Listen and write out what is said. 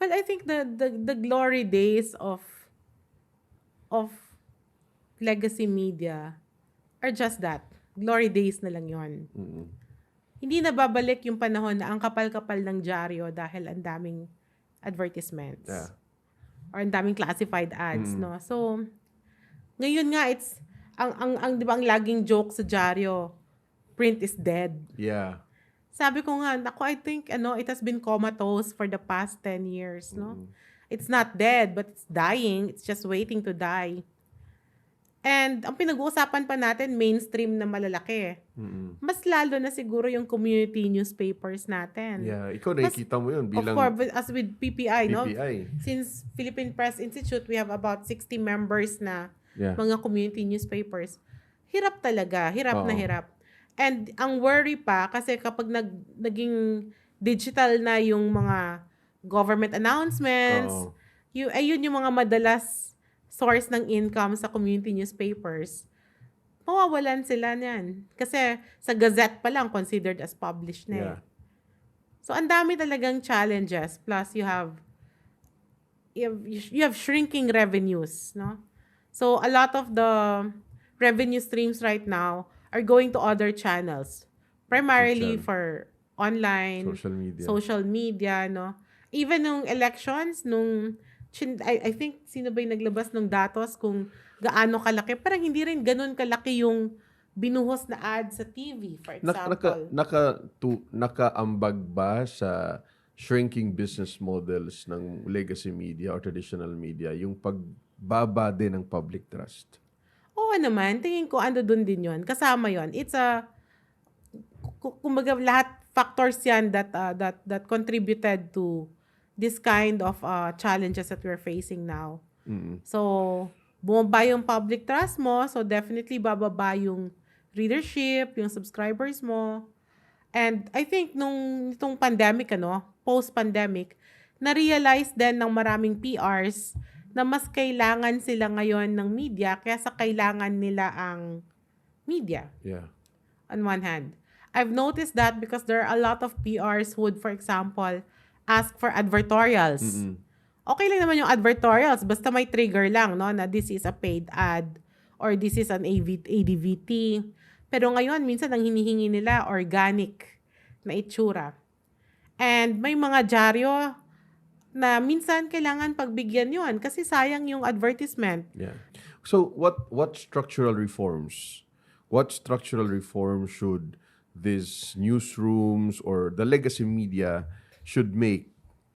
Well, I think the glory days of legacy media are just that. Glory days na lang yon. Hindi na babalik yung panahon na ang kapal-kapal ng dyaryo dahil ang daming advertisements. Yeah. Or ang daming classified ads, no? So, ngayon nga, it's, di ba, ang laging joke sa dyaryo, print is dead. Yeah. Sabi ko nga, naku, I think, it has been comatose for the past 10 years, no? It's not dead, but it's dying. It's just waiting to die. And ang pinag-uusapan pa natin, mainstream na malalaki. Mas lalo na siguro yung community newspapers natin. Yeah, ikaw nakikita mo yun bilang... Of course, as with PPI, no? PPI. Since Philippine Press Institute, we have about 60 members na mga community newspapers. Hirap talaga. Hirap na hirap. And ang worry pa, kasi kapag naging digital na yung mga government announcements, ayun yung mga madalas source ng income sa community newspapers, mawawalan sila niyan. Kasi sa Gazette pa lang considered as published na eh. So, ang dami talagang challenges. Plus, you have shrinking revenues, no? So, a lot of the revenue streams right now are going to other channels. Primarily for online, social media, no? Even nung elections, I think, sino ba yung naglabas ng datos kung gaano kalaki? Parang hindi rin ganun kalaki yung binuhos na ad sa TV, for example. Nakaambag ba sa shrinking business models ng legacy media or traditional media yung pagbaba din ng public trust? Oo naman. Tingin ko, dun din yun. Kasama yun. It's kumbaga lahat factors yan that contributed to this kind of challenges that we're facing now. So, bumaba yung public trust mo, so definitely bababa yung readership, yung subscribers mo. And I think itong pandemic, post-pandemic, na-realize din ng maraming PRs na mas kailangan sila ngayon ng media kaysa kailangan nila ang media. Yeah. On one hand. I've noticed that because there are a lot of PRs who would, for example, ask for advertorials. Okay lang naman yung advertorials, basta may trigger lang, no, na this is a paid ad or this is an ADVT. Pero ngayon, minsan ang hinihingi nila organic na itsura. And may mga dyaryo na minsan kailangan pagbigyan yun kasi sayang yung advertisement. Yeah. So what structural reforms should these newsrooms or the legacy media should make